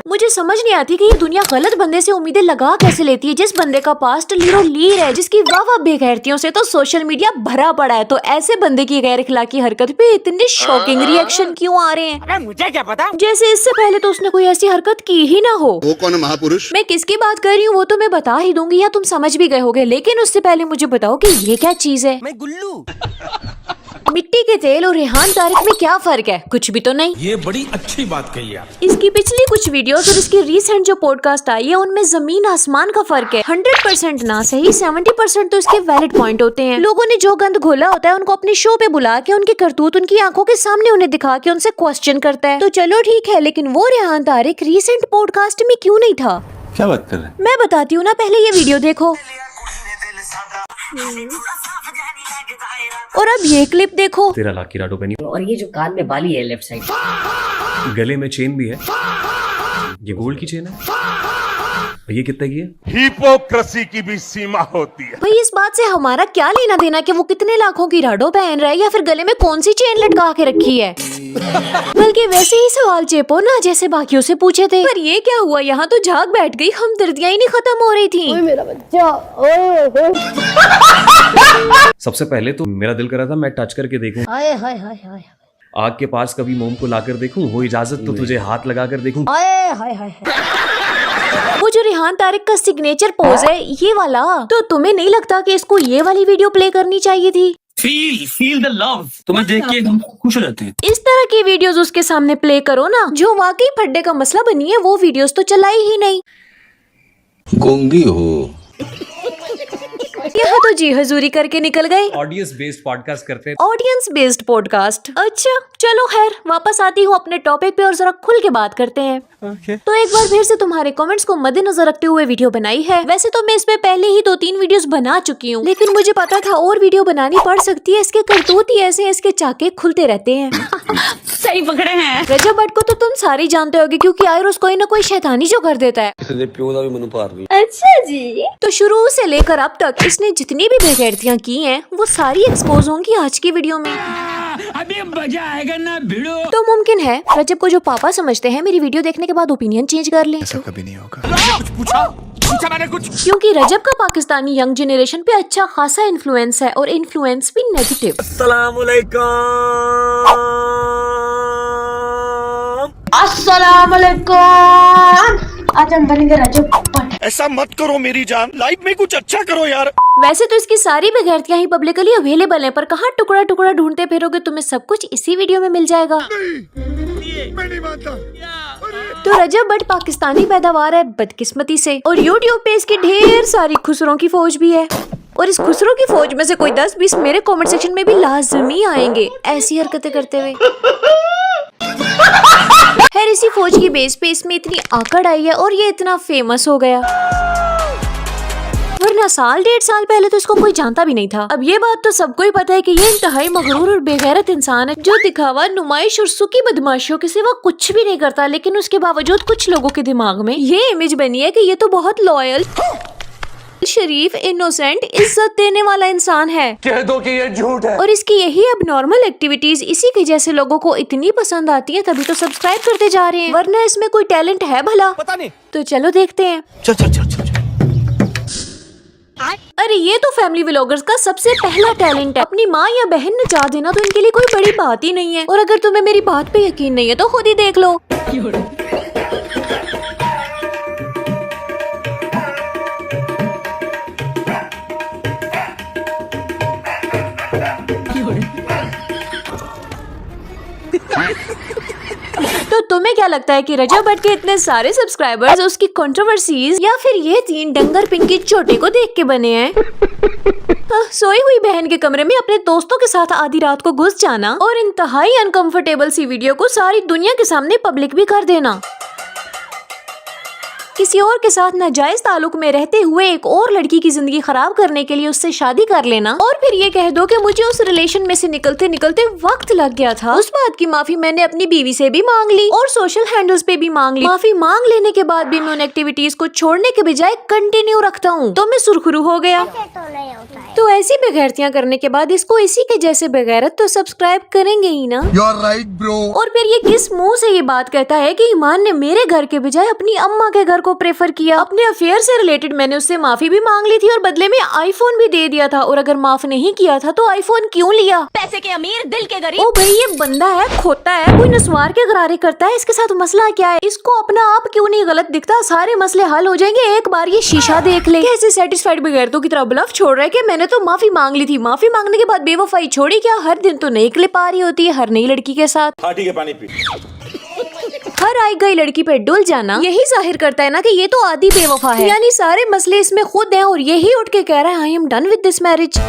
मुझे समझ नहीं आती कि ये दुनिया गलत बंदे से उम्मीदें लगा कैसे लेती है। जिस बंदे का पास्ट लीरो लीर है, जिसकी वाह बेगैरतियों से तो सोशल मीडिया भरा पड़ा है, तो ऐसे बंदे की गैर इखलाकी हरकत पे इतने शॉकिंग रिएक्शन क्यों आ रहे हैं? अरे मुझे क्या पता। जैसे इससे पहले तो उसने कोई ऐसी हरकत की ही ना हो। वो कौन है महापुरुष? मैं किसकी बात कर रही हूँ वो तो मैं बता ही दूंगी, या तुम समझ भी गए होगे, लेकिन उससे पहले मुझे बताओ कि ये क्या चीज है। मैं गुल्लू। मिट्टी के तेल और रेहान तारिक में क्या फर्क है? कुछ भी तो नहीं। ये बड़ी अच्छी बात कही आप। इसकी पिछली कुछ वीडियोस और इसकी रीसेंट जो पॉडकास्ट आई है उनमें जमीन आसमान का फर्क है। 100% ना सही 70% तो इसके वैलिड पॉइंट होते हैं। लोगों ने जो गंद घोला होता है उनको अपने शो पे बुला के उनके करतूत उनकी आंखों के सामने उन्हें दिखा के उनसे क्वेश्चन करता है। तो चलो ठीक है, लेकिन वो रेहान तारिक रीसेंट पॉडकास्ट में क्यों नहीं था? क्या बात कर रहे हैं? मैं बताती हूँ ना, पहले ये वीडियो देखो और अब ये क्लिप देखो। तेरा लाकी राडो बनी और ये जो कान में बाली है लेफ्ट साइड, गले में चेन भी है, ये गोल्ड की चेन है। ये कितने की है? हिपोक्रेसी की भी सीमा होती है। भाई इस बात से हमारा क्या लेना देना कि वो कितने लाखों की राडो पहन रहा है या फिर गले में कौन सी चेन लटका के रखी है। बल्कि वैसे ही सवाल चेपो ना जैसे बाकियों से पूछे थे। पर ये क्या हुआ, यहाँ तो झाग बैठ गई, हमदर्दियां ही नहीं खत्म हो रही थी। मेरा बच्चा। सबसे पहले तो मेरा दिल कर रहा था मैं टच करके देखूं, हाय हाय हाय हाय आग के पास कभी मोम को लाकर देखूं, वो इजाजत तो तुझे हाथ लगा कर देखूं। हाय हाय हाय। वो जो रेहान तारिक का सिग्नेचर पोज है ये वाला, तो तुम्हें नहीं लगता कि इसको ये वाली वीडियो प्ले करनी चाहिए थी? फील द लव, तुम्हें देख के हम खुश हो जाते हैं। इस तरह की वीडियोस उसके सामने प्ले करो ना। जो वाकई फड्डे का मसला बनी है वो वीडियोस तो चलाई ही नहीं। गूंगी हो। यहाँ तो जी हजूरी करके निकल गए। ऑडियंस बेस्ड पॉडकास्ट करते हैं। ऑडियंस बेस्ड पॉडकास्ट, अच्छा चलो खैर वापस आती हूँ अपने टॉपिक पे और जरा खुल के बात करते हैं। तो एक बार फिर से तुम्हारे कमेंट्स को मद्देनजर रखते हुए वीडियो बनाई है। वैसे तो मैं इसमें पहले ही 2-3 वीडियोस बना चुकी हूँ, लेकिन मुझे पता था और वीडियो बनानी पड़ सकती है। इसके करतूत ही ऐसे, इसके चाके खुलते रहते हैं। सही पकड़े हैं। रजब भट्ट को तो तुम सारी जानते होगे क्योंकि आए रोज कोई ना कोई शैतानी जो कर देता है। अच्छा जी। तो शुरू से लेकर अब तक इसने जितनी भी बेगैरतियां की हैं वो सारी एक्सपोज होंगी आज की वीडियो में। अभी मजा आएगा ना भिड़ो। तो मुमकिन है रजब को जो पापा समझते हैं मेरी वीडियो देखने के बाद ओपिनियन चेंज कर लें। ऐसा कभी नहीं होगा। कुछ पूछा मैंने कुछ। क्योंकि रजब का पाकिस्तानी यंग जनरेशन पे अच्छा खासा इन्फ्लुएंस है और इन्फ्लुएंस भी नेगेटिव। अस्सलामुअलैकुम। आज हम बनेंगे रजब भट्ट। ऐसा मत करो मेरी जान, लाइफ में कुछ अच्छा करो यार। वैसे तो इसकी सारी बेगैरतियां ही पब्लिकली अवेलेबल हैं, पर कहाँ टुकड़ा टुकड़ा ढूंढते फिरोगे, तुम्हें सब कुछ इसी वीडियो में मिल जाएगा। मैं नहीं मानता। तो रजब भट्ट पाकिस्तानी पैदावार है बदकिस्मती से, और यूट्यूब पे इसकी ढेर सारी खुसरों की फौज भी है। और इस खुसरों की फौज में से कोई 10-20 मेरे कमेंट सेक्शन में भी लाजमी आएंगे ऐसी हरकतें करते हुए। खैर इसी फौज की बेस पे इसमें इतनी आकड़ आई है और ये इतना फेमस हो गया, वरना 1.5 साल पहले तो इसको कोई जानता भी नहीं था। अब ये बात तो सबको ही पता है कि ये इंतहाई मगरूर और बेगैरत इंसान है जो दिखावा, नुमाइश और सुकी बदमाशियों के सिवा कुछ भी नहीं करता, लेकिन उसके बावजूद कुछ लोगों के दिमाग में ये इमेज बनी है कि ये तो बहुत लॉयल, शरीफ, इनोसेंट, इज्जत देने वाला इंसान है। कह दो कि ये झूठ है। और इसकी यही अब नॉर्मल एक्टिविटीज इसी के जैसे लोगों को इतनी पसंद आती है, तभी तो सब्सक्राइब करते जा रहे हैं, वरना इसमें कोई टैलेंट है भला? पता नहीं। तो चलो देखते हैं। चल। अरे ये तो फैमिली व्लॉगर्स का सबसे पहला टैलेंट है। अपनी माँ या बहन नचा देना तो इनके लिए कोई बड़ी बात ही नहीं है। और अगर तुम्हें मेरी बात पे यकीन नहीं है तो खुद ही देख लो। तो तुम्हें क्या लगता है कि रजब भट्ट के इतने सारे सब्सक्राइबर्स उसकी कंट्रोवर्सीज या फिर ये 3 डंगर पिंकी चोटे को देख के बने हैं? सोई हुई बहन के कमरे में अपने दोस्तों के साथ आधी रात को घुस जाना और इंतहाई अनकंफर्टेबल सी वीडियो को सारी दुनिया के सामने पब्लिक भी कर देना। किसी और के साथ नाजायज ताल्लुक में रहते हुए एक और लड़की की जिंदगी खराब करने के लिए उससे शादी कर लेना और फिर ये कह दो कि मुझे उस रिलेशन में से निकलते निकलते वक्त लग गया था। उस बात की माफी मैंने अपनी बीवी से भी मांग ली और सोशल हैंडल्स पे भी मांग ली। माफी मांग लेने के बाद भी मैं उन एक्टिविटीज को छोड़ने के बजाय कंटिन्यू रखता हूँ तो मैं सुरखरू हो गया। तो ऐसी बेगैरतियाँ करने के बाद इसको इसी के जैसे बेगैरत तो सब्सक्राइब करेंगे ही ना। You're right, bro. और फिर ये किस मुंह से ये बात कहता है कि ईमान ने मेरे घर के बजाय अपनी अम्मा के घर को प्रेफर किया। अपने अफेयर से रिलेटेड मैंने उससे माफी भी मांग ली थी और बदले में आईफोन भी दे दिया था, और अगर माफ नहीं किया था तो आईफोन क्यों लिया? पैसे के अमीर दिल के गरीब। ओ भाई ये बंदा है, खोता है, कोई नस्वार के गरारे करता है, इसके साथ मसला क्या है? इसको अपना आप क्यों नहीं गलत दिखता? सारे मसले हल हो जाएंगे, एक बार ये शीशा देख ले। कैसे सेटिस्फाइड बेगैरतों की तरह ब्लफ छोड़ रहा है कि मैंने तो माफी मांग ली थी, माफी मांगने के बाद बेवफाई छोड़ी क्या? हर दिन तो नई क्लिप आ रही होती है हर नई लड़की के साथ। हाँ ठीक है, पानी पी। हर आई गई लड़की पे डुल जाना यही जाहिर करता है ना कि ये तो आधी बेवफा है, यानी सारे मसले इसमें खुद हैं और यही उठ के कह रहा है I am done with this marriage.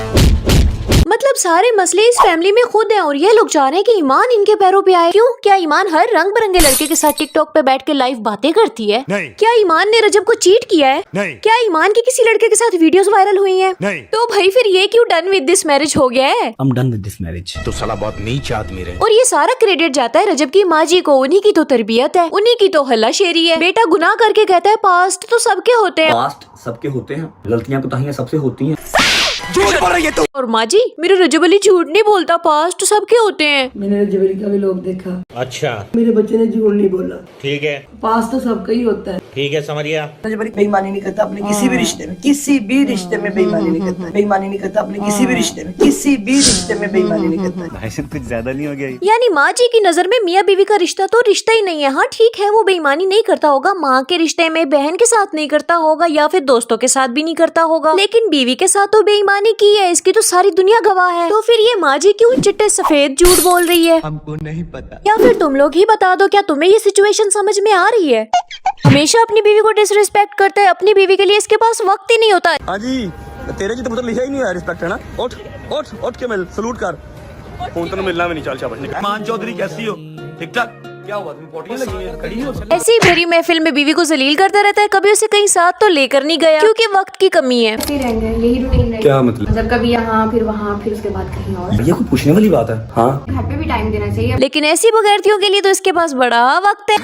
मतलब सारे मसले इस फैमिली में खुद हैं और ये लोग चाह रहे हैं कि ईमान इनके पैरों पे आए। क्यों? क्या ईमान हर रंग बिरंगे लड़के के साथ टिकटॉक पे बैठ के लाइव बातें करती है? नहीं। क्या ईमान ने रजब को चीट किया है? नहीं। क्या ईमान की किसी लड़के के साथ वीडियोस वायरल हुई हैं? नहीं। तो भाई फिर ये क्यों डन विद दिस मैरिज हो गया है? I'm done with this marriage. तो साला बहुत नीच आदमी रहे। और ये सारा क्रेडिट जाता है रजब की माँ जी को। उन्हीं की तो तरबियत है, उन्हीं की तो हल्लाशेरी है। बेटा गुनाह करके कहता है पास्ट तो सबके होते हैं। पास्ट सबके होते हैं, गलतियां कोताहियां सबसे होती हैं। और माँ जी मेरे रजब अली झूठ नहीं बोलता, पास्ट सबके होते हैं। मैंने रजबेली का भी लोग देखा। अच्छा मेरे बच्चे ने झूठ नहीं बोला। ठीक है, पास तो सबका ही होता है। ठीक है, समझ गया। रजबेली बेईमानी नहीं करता अपने किसी भी रिश्ते में, किसी भी रिश्ते में बेईमानी नहीं करता। बेईमानी नहीं करता अपने किसी भी रिश्ते में, किसी भी रिश्ते में बेईमानी नहीं करता। कुछ ज्यादा नहीं हो गया? यानी माँ जी की नजर में मियाँ बीवी का रिश्ता तो रिश्ता ही नहीं है। हाँ ठीक है वो बेईमानी नहीं करता होगा, माँ के रिश्ते में बहन के साथ नहीं करता होगा या फिर दोस्तों के साथ भी नहीं करता होगा, लेकिन बीवी के साथ तो बेईमानी की है, इसकी तो सारी दुनिया गवाह है। तो फिर ये माँ जी क्यों चिट्टे सफेद झूठ बोल रही है? हमको नहीं पता। या फिर तुम लोग ही बता दो, क्या तुम्हें ये सिचुएशन समझ में आ रही है? हमेशा अपनी बीवी को डिसरिस्पेक्ट करता है, अपनी बीवी के लिए इसके पास वक्त ही नहीं होता है। हाँ जी, तेरे जी तो मतलब लिखा ही नहीं है रिस्पेक्ट, है ना? उठ उठ उठ के मिल, सलूट कर। फोन तो मिलना भी नहीं, चल शाबाश। मान चौधरी कैसी हो? ठीक ठाक? क्या हुआ, तुम्हें पोटियां लगी हैं? खड़ी हो? ऐसी ही भरी महफिल में बीवी को जलील करता रहता है, कभी उसे कहीं साथ तो लेकर नहीं गया क्योंकि वक्त की कमी है। रहेंगे यही रूटीन रहेगा। क्या मतलब कभी यहाँ फिर वहाँ फिर उसके बाद कहीं और। ये कोई पूछने वाली बात है? हाँ, घर पे भी टाइम देना चाहिए। लेकिन ऐसी बगैरतियों के लिए तो इसके पास बड़ा वक्त है।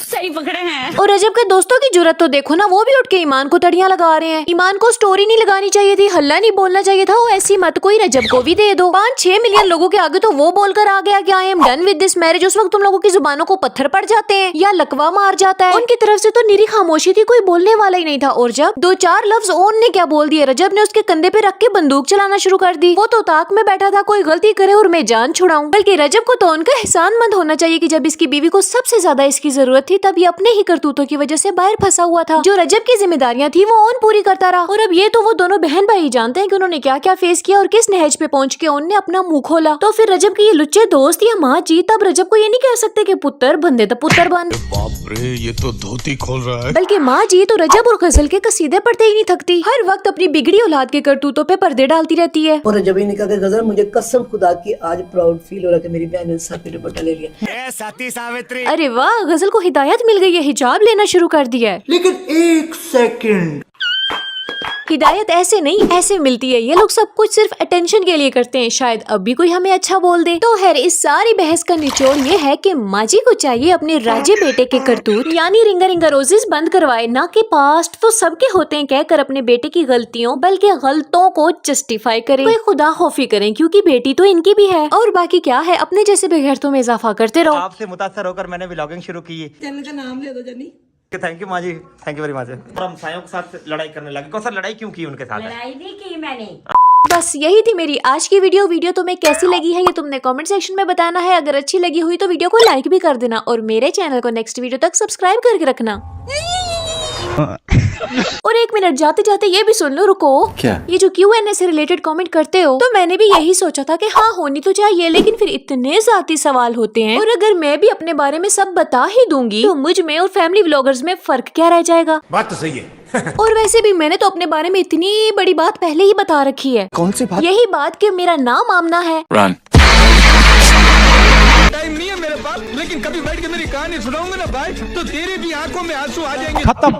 सही पकड़े हैं। और रजब के दोस्तों की जुर्रत तो देखो ना, वो भी उठ के ईमान को तड़ियां लगा रहे हैं। ईमान को स्टोरी नहीं लगानी चाहिए थी, हल्ला नहीं बोलना चाहिए था, वो ऐसी मत कोई रजब को भी दे दो। 5-6 मिलियन लोगों के आगे तो वो बोलकर आ गया कि I am done with this marriage. उस वक्त तुम लोगों की जुबानों को पत्थर पड़ जाते हैं या लकवा मार जाता है। उनकी तरफ से तो निरी खामोशी थी, कोई बोलने वाला ही नहीं था। और जब 2-4 लफ्ज ओन ने क्या बोल दिए, रजब ने उसके कंधे पे रख के बंदूक चलाना शुरू कर दी। वो तो ताक में बैठा था कोई गलती करे और मैं जान छुड़ाऊं। बल्कि रजब को तो उनका एहसानमंद होना चाहिए कि जब इसकी बीवी को सबसे ज्यादा इसकी जरूरत थी तब ये अपने ही करतूतों की वजह से बाहर फंसा हुआ था। जो रजब की जिम्मेदारियां थी वो ओन पूरी करता रहा। और अब ये तो वो दोनों बहन भाई जानते हैं कि उन्होंने क्या क्या फेस किया और किस नहज पे पहुंच के उन्होंने अपना मुंह खोला। तो फिर रजब के ये लुच्चे दोस्त या माँ जी तब रजब को ये नहीं कह सकते कि पुत्र बंदे तो पुत्र बन। बाप रे, ये तो धोती खोल रहा है। बल्कि माँ जी तो रजब और गजल के कसीदे पढ़ते ही नहीं थकती, हर वक्त अपनी बिगड़ी औलाद के करतूतों पे पर्दे डालती रहती है। और रजबी ने कहा कि गजल मुझे कसम खुदा की आज प्राउड फील हो रहा है कि मेरी बहन ने साथ में दुपट्टा ले लिया। साथी सावित्री। अरे वाह, गजल को हिदायत मिल गई है, हिजाब लेना शुरू कर दिया है। लेकिन एक सेकंड, हिदायत ऐसे नहीं ऐसे मिलती है। ये लोग सब कुछ सिर्फ अटेंशन के लिए करते हैं, शायद अब भी कोई हमें अच्छा बोल दे। तो खैर इस सारी बहस का निचोड़ ये है कि माँ जी को चाहिए अपने राजे बेटे के करतूत यानी रिंगा रिंगा रोजेस बंद करवाए, ना कि पास्ट तो सबके होते हैं कहकर अपने बेटे की गलतियों बल्कि गलतों को जस्टिफाई करें। कोई खुदा खौफी करें क्योंकि बेटी तो इनकी भी है। और बाकी क्या है, अपने जैसे बेगैरतों में इजाफा करते रहो। आपसे मुतासर होकर मैंने व्लॉगिंग शुरू की है। चैनल का नाम ले दो जनी। थैंक यू माँ जी, थैंक यू वेरी मच। और हम सायों के साथ लड़ाई करने लगे। कौन सा लड़ाई क्यों की उनके साथ? लड़ाई नहीं की मैंने। बस यही थी मेरी आज की वीडियो तुम्हें कैसी लगी है ये तुमने कमेंट सेक्शन में बताना है। अगर अच्छी लगी हुई तो वीडियो को लाइक भी कर देना और मेरे चैनल को नेक्स्ट वीडियो तक सब्सक्राइब करके रखना। और एक मिनट जाते जाते ये भी सुन लो, रुको। क्या? ये जो Q&A से रिलेटेड कमेंट करते हो तो मैंने भी यही सोचा था कि हाँ होनी तो चाहिए, लेकिन फिर इतने जाती सवाल होते हैं और अगर मैं भी अपने बारे में सब बता ही दूंगी तो मुझ में और फैमिली व्लॉगर्स में फर्क क्या रह जाएगा? बात तो सही है। और वैसे भी मैंने तो अपने बारे में इतनी बड़ी बात पहले ही बता रखी है। कौन सी बात? यही बात कि मेरा नाम आमना है। रन। टाइम नहीं है मेरे पास। लेकिन कभी बैठ के मेरी कहानी सुनाऊंगा ना भाई तो तेरी भी आंखों में आंसू आ जाएंगे। खत्म।